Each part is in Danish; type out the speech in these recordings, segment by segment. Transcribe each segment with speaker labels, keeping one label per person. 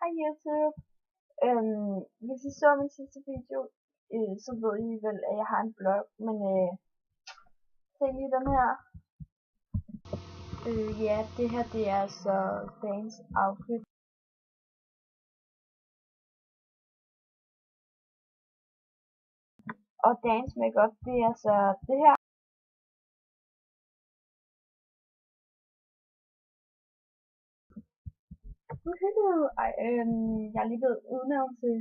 Speaker 1: Hej YouTube. Hvis I så min sidste video, så ved I vel, at jeg har en blog, men se lige den her. Ja, det her det er altså dagens outfit. Og dagens makeup, det er så det her. Jeg er lige blevet udnævnt til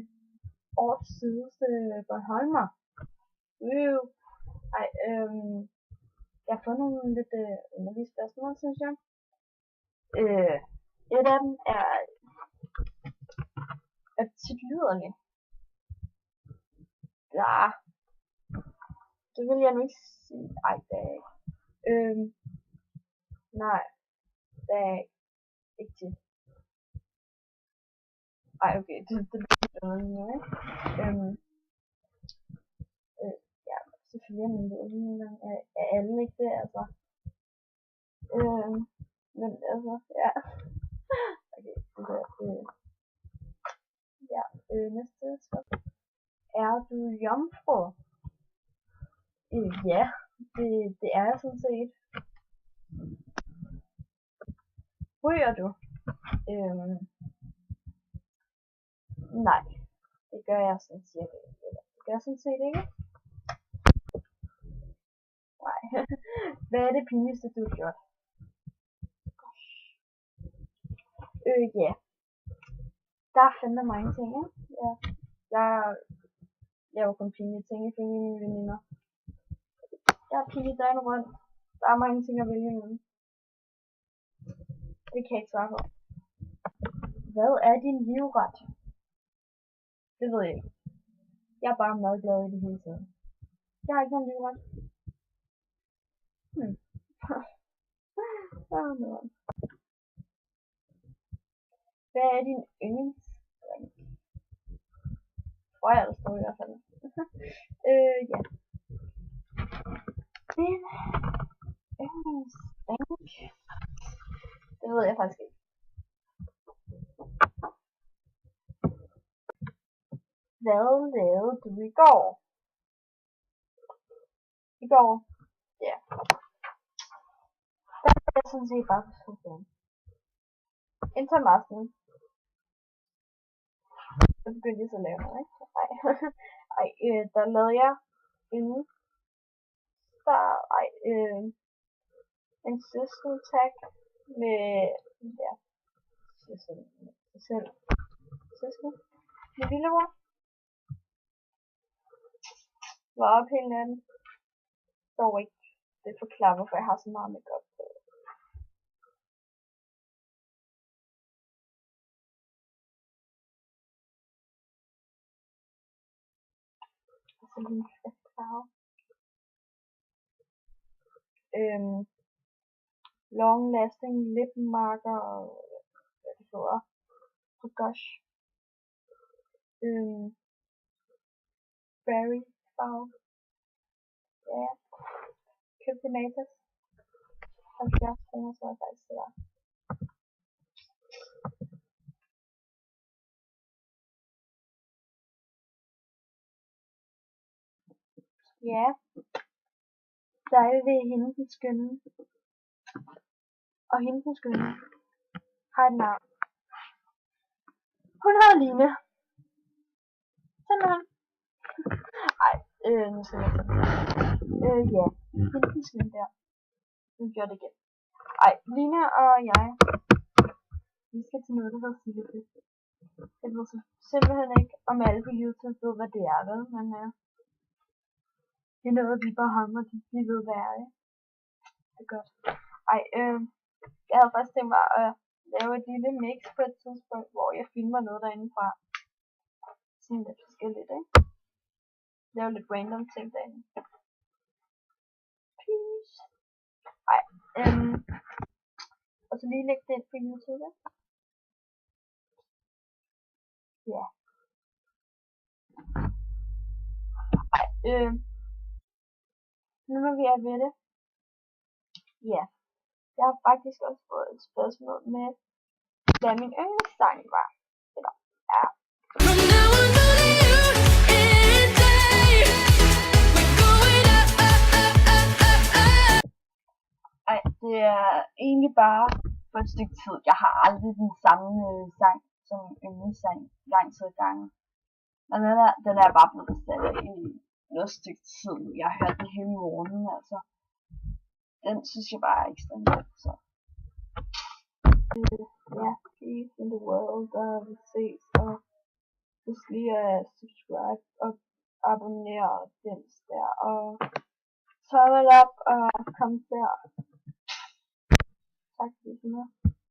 Speaker 1: årets sødeste bornholmer. Jeg har fået nogle lidt underlige spørgsmål, synes jeg. Et af dem er tit lyderligt. Ja, det vil jeg nu ikke sige. Ej, det er ikke. Nej, det er ikke tit. Ej, okay, det er noget, ikke? Ja, selvfølgelig er man lyderlig nogle gange. Er alle ikke det, altså? Men altså, ja. Okay, ja, næste spørgsmål. Er du jomfru? Ja, det er jeg sådan set. Ryger du? Nej, det gør jeg sådan set ikke. Det gør jeg sådan set ikke. Nej. Hvad er det pinligste, du har gjort? Ja. Der er fandme mange ting, ikke? Ja. Jeg laver kun pinlige ting ifølge mine veninder. Jeg er pinlig døgnet rundt. Der er mange ting at vælge imellem. Det kan jeg ikke svare på. Hvad er din livret? Det ved jeg ikke. Jeg er bare meget glad i det hele taget. Jeg har ikke nogen livret. Hvad er din yndlingsdrink? Tror jeg, der står i hvert fald. Ja. Din yndlingsdrink? Det ved jeg faktisk ikke. Hvad lavede du i går? I går? Ja. Der er jeg sådan set bare på sofaen. Indtil om aftenen. Så begyndte jeg så at lave noget, ikke? Ej, der lavede jeg en system tag med, ja, system, med lillebror. Var op hele natten. Dog ikke. Det forklarer, hvorfor jeg har så meget makeup på. Og så lige en fast farve. Long lasting lip marker og hvad det hedder. For gosh. Berry farve. Ja. Købte Matas. 70 kroner, så jeg faktisk det var. Ja. Der er ved hende den skønne. Og hende den skønne har et navn. Hun hedder Line. Simpelthen. Ej, nu skal jeg ja. Hende den skønne der. Nu gjorde det igen. Ej, Line og jeg, vi skal til noget, der hedder Silefest. Jeg ved simpelthen ikke, om alle på YouTube ved, hvad det er, vel? Men det er noget, vi bare hammer, de ved, hvad er det. Det er godt. Ej, jeg havde faktisk tænkt mig at lave et lille mix på et tidspunkt, hvor jeg filmer noget derindefra. Sådan lidt forskelligt, ikke? Lave lidt random ting derinde. Peace. Ej, og så lige lægge det ind på YouTube, ikke? Ja. Ej, nu når vi er ved det. Ja. Jeg har faktisk også fået et spørgsmål med, hvad min yndlingssang var. Eller det er egentlig bare for et stykke tid. Jeg har aldrig den samme sang som yndlingssang lang tid gange. Men den er bare blevet erstattet i noget stykke tid. Jeg har hørt den hele morgenen, altså. Den synes jeg bare er ekstremt god, så. Ja, peace in the world, og vi ses, og husk lige at subscribe og abonnere den der, og tommel op og kom der. Tak fordi du så med.